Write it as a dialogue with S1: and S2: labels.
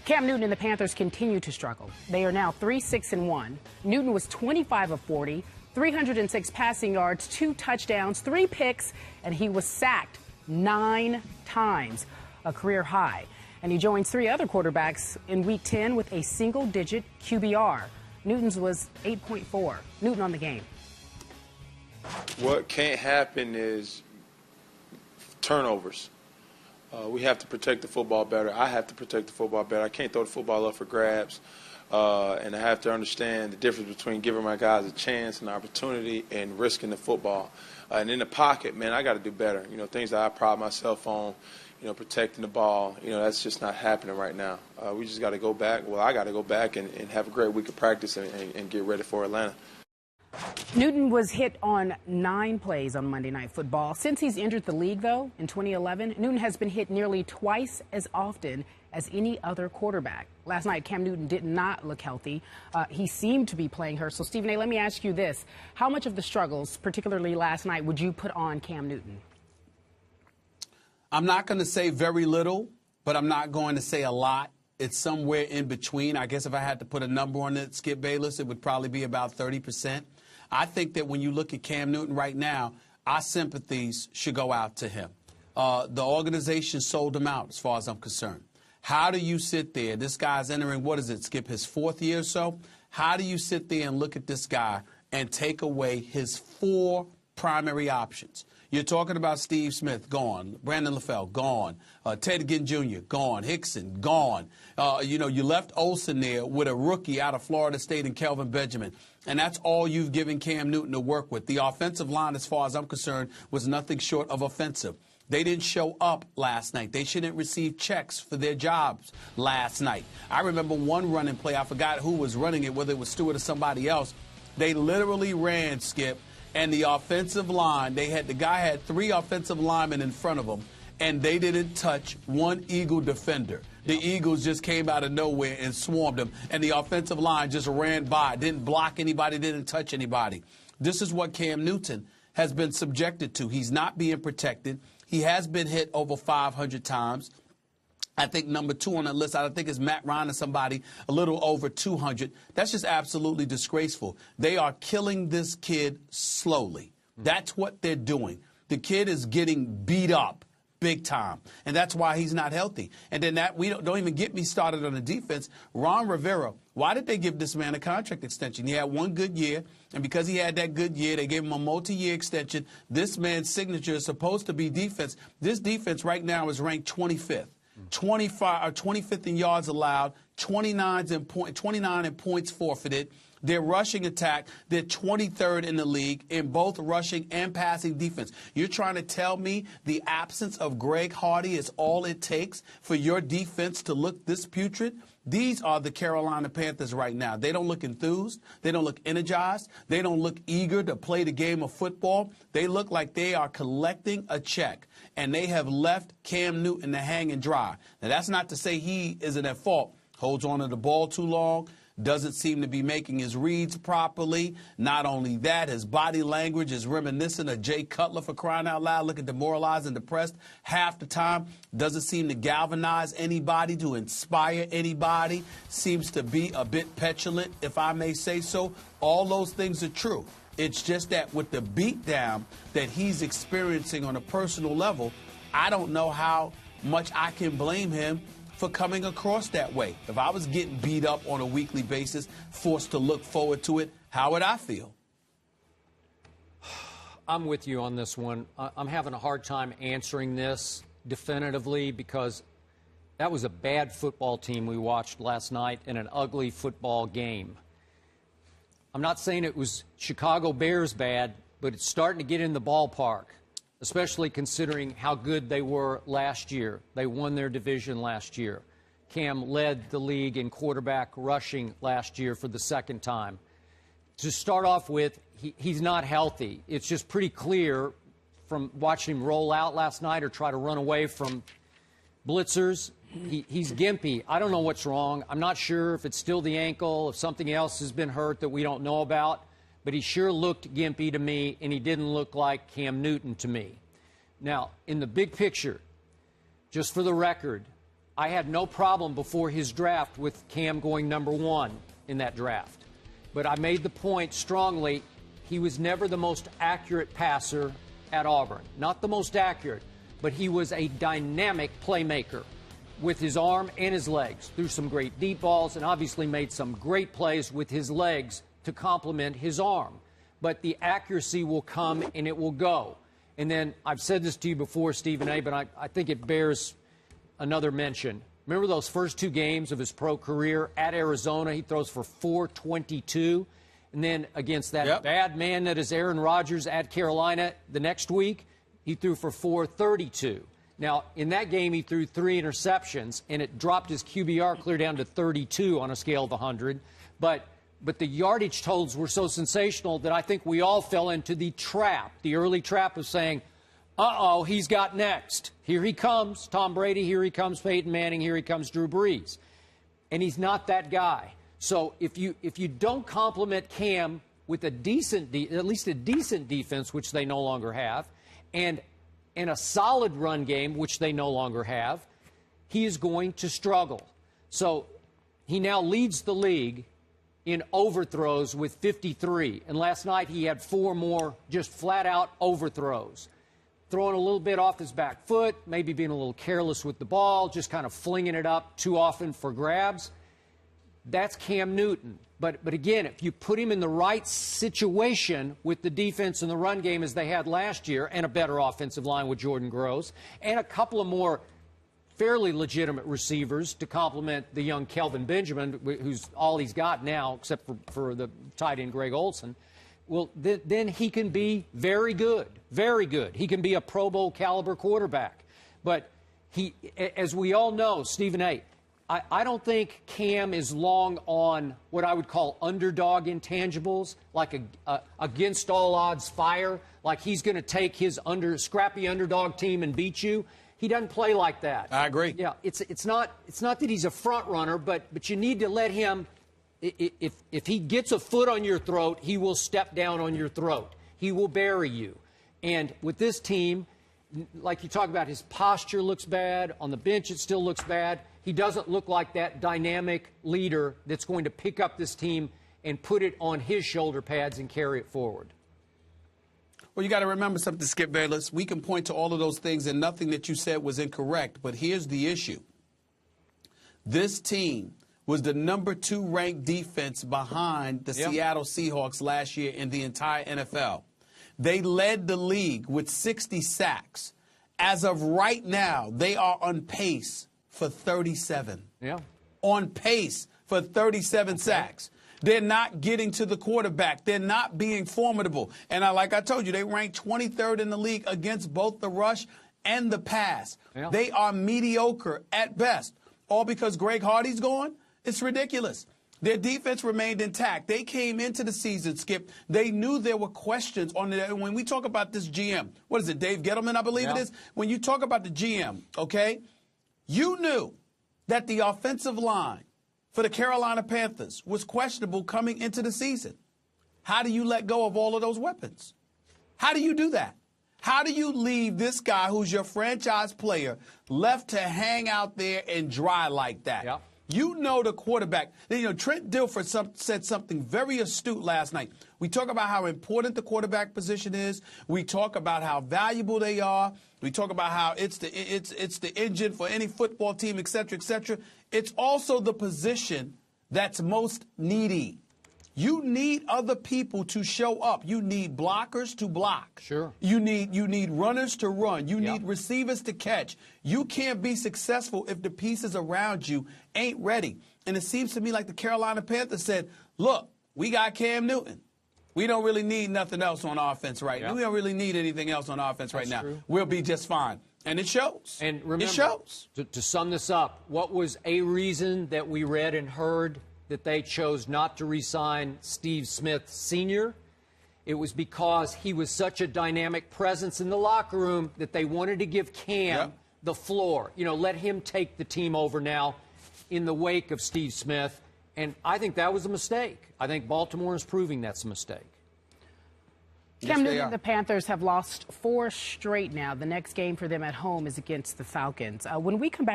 S1: Cam Newton and the Panthers continue to struggle. They are now 3-6-1. Newton was 25 of 40, 306 passing yards, 2 touchdowns, 3 picks, and he was sacked 9 times, a career high. And he joins 3 other quarterbacks in Week 10 with a single-digit QBR. Newton's was 8.4. Newton on the game.
S2: What can't happen is turnovers. We have to protect the football better. I have to protect the football better. I can't throw the football up for grabs. And I have to understand the difference between giving my guys a chance and opportunity and risking the football. And in the pocket, man, I got to do better. You know, things that I pride myself on, you know, protecting the ball, you know, that's just not happening right now. We just got to go back. Well, I got to go back and have a great week of practice and get ready for Atlanta.
S1: Newton was hit on 9 plays on Monday Night Football. Since he's entered the league, though, in 2011, Newton has been hit nearly twice as often as any other quarterback. Last night, Cam Newton did not look healthy. He seemed to be playing hurt. So, Stephen A., let me ask you this. How much of the struggles, particularly last night, would you put on Cam Newton?
S3: I'm not going to say very little, but I'm not going to say a lot. It's somewhere in between. I guess if I had to put a number on it, Skip Bayless, it would probably be about 30%. I think that when you look at Cam Newton right now, our sympathies should go out to him. The organization sold him out as far as I'm concerned. How do you sit there? This guy's entering, what is it, Skip, his 4th year or so? How do you sit there and look at this guy and take away his 4 primary options? You're talking about Steve Smith, gone. Brandon LaFell, gone. Ted Ginn Jr., gone. Hickson, gone. You know, you left Olsen there with a rookie out of Florida State and Kelvin Benjamin. And that's all you've given Cam Newton to work with. The offensive line, as far as I'm concerned, was nothing short of offensive. They didn't show up last night. They shouldn't receive checks for their jobs last night. I remember one running play. I forgot who was running it, whether it was Stewart or somebody else. They literally ran, Skip, and the offensive line, the guy had 3 offensive linemen in front of him, and they didn't touch one Eagle defender. The Eagles just came out of nowhere and swarmed them, and the offensive line just ran by, didn't block anybody, didn't touch anybody. This is what Cam Newton has been subjected to. He's not being protected. He has been hit over 500 times. I think number 2 on the list, I think, is Matt Ryan or somebody a little over 200. That's just absolutely disgraceful. They are killing this kid slowly. That's what they're doing. The kid is getting beat up big time, and that's why he's not healthy. And then we don't even get me started on the defense. Ron Rivera, why did they give this man a contract extension? He had 1 good year, and because he had that good year, they gave him a multi-year extension. This man's signature is supposed to be defense. This defense right now is ranked 25th. 25th in yards allowed, 29 in points forfeited. Their rushing attack, they're 23rd in the league in both rushing and passing defense. You're trying to tell me the absence of Greg Hardy is all it takes for your defense to look this putrid? These are the Carolina Panthers right now. They don't look enthused. They don't look energized. They don't look eager to play the game of football. They look like they are collecting a check, and they have left Cam Newton to hang and dry. Now, that's not to say he isn't at fault. Holds on to the ball too long. Doesn't seem to be making his reads properly. Not only that, his body language is reminiscent of Jay Cutler, for crying out loud, looking demoralized and depressed half the time. Doesn't seem to galvanize anybody, to inspire anybody. Seems to be a bit petulant, if I may say so. All those things are true. It's just that with the beatdown that he's experiencing on a personal level, I don't know how much I can blame him for coming across that way. If I was getting beat up on a weekly basis, forced to look forward to it, how would I feel?
S4: I'm with you on this one. I'm having a hard time answering this definitively because that was a bad football team we watched last night in an ugly football game. I'm not saying it was Chicago Bears bad, but it's starting to get in the ballpark, especially considering how good they were last year. They won their division last year. Cam led the league in quarterback rushing last year for the 2nd time. To start off with, he's not healthy. It's just pretty clear from watching him roll out last night or try to run away from blitzers. He's gimpy. I don't know what's wrong. I'm not sure if it's still the ankle, if something else has been hurt that we don't know about. But he sure looked gimpy to me, and he didn't look like Cam Newton to me. Now, in the big picture, just for the record, I had no problem before his draft with Cam going #1 in that draft. But I made the point strongly, he was never the most accurate passer at Auburn. Not the most accurate, but he was a dynamic playmaker with his arm and his legs. Threw some great deep balls and obviously made some great plays with his legs to complement his arm. But the accuracy will come and it will go. And then I've said this to you before, Stephen A., but I think it bears another mention. Remember those first 2 games of his pro career at Arizona? He throws for 422. And then against that bad man that is Aaron Rodgers at Carolina the next week, he threw for 432. Now, in that game, he threw 3 interceptions, and it dropped his QBR clear down to 32 on a scale of 100. But the yardage totals were so sensational that I think we all fell into the trap, the early trap of saying, uh-oh, he's got next. Here he comes, Tom Brady. Here he comes, Peyton Manning. Here he comes, Drew Brees. And he's not that guy. So if you don't compliment Cam with a decent, at least a decent defense, which they no longer have, and a solid run game, which they no longer have, he is going to struggle. So he now leads the league in overthrows with 53. And last night he had 4 more just flat-out overthrows. Throwing a little bit off his back foot, maybe being a little careless with the ball, just kind of flinging it up too often for grabs. That's Cam Newton. But again, if you put him in the right situation with the defense and the run game as they had last year, and a better offensive line with Jordan Gross, and a couple of more fairly legitimate receivers to complement the young Kelvin Benjamin, who's all he's got now, except for the tight end Greg Olsen, well, then he can be very good, very good. He can be a Pro Bowl caliber quarterback. But he, as we all know, Stephen A., I don't think Cam is long on what I would call underdog intangibles, like a against all odds fire, like he's going to take his scrappy underdog team and beat you. He doesn't play like that.
S3: I agree.
S4: Yeah, it's not that he's a front runner, but you need to let him. If he gets a foot on your throat, he will step down on your throat. He will bury you. And with this team, like you talk about, his posture looks bad. On the bench, it still looks bad. He doesn't look like that dynamic leader that's going to pick up this team and put it on his shoulder pads and carry it forward.
S3: Well, you got to remember something, Skip Bayless. We can point to all of those things, and nothing that you said was incorrect. But here's the issue. This team was the #2 ranked defense behind the Seattle Seahawks last year in the entire NFL. They led the league with 60 sacks. As of right now, they are on pace for 37.
S4: Yeah.
S3: On pace for 37 sacks. They're not getting to the quarterback. They're not being formidable. And like I told you, they ranked 23rd in the league against both the rush and the pass. Yeah. They are mediocre at best. All because Greg Hardy's gone? It's ridiculous. Their defense remained intact. They came into the season, Skip. They knew there were questions on it. When we talk about this GM, what is it, Dave Gettleman, I believe it is? When you talk about the GM, okay, you knew that the offensive line for the Carolina Panthers was questionable coming into the season. How do you let go of all of those weapons? How do you do that? How do you leave this guy who's your franchise player left to hang out there and dry like that? Yeah. You know the quarterback. You know, Trent Dilfer said something very astute last night. We talk about how important the quarterback position is. We talk about how valuable they are. We talk about how it's the engine for any football team, et cetera, et cetera. It's also the position that's most needy. You need other people to show up. You need blockers to block.
S4: Sure.
S3: You need runners to run. You need receivers to catch. You can't be successful if the pieces around you ain't ready. And it seems to me like the Carolina Panthers said, look, we got Cam Newton. We don't really need nothing else on offense right now. We don't really need anything else on offense right now. True. We'll be just fine. And it shows.
S4: And remember,
S3: it shows.
S4: To sum this up, what was a reason that we read and heard that they chose not to re-sign Steve Smith Sr.? It was because he was such a dynamic presence in the locker room that they wanted to give Cam the floor. You know, let him take the team over now in the wake of Steve Smith. And I think that was a mistake. I think Baltimore is proving that's a mistake.
S1: Cam Newton, the Panthers have lost 4 straight now. The next game for them at home is against the Falcons. When we come back,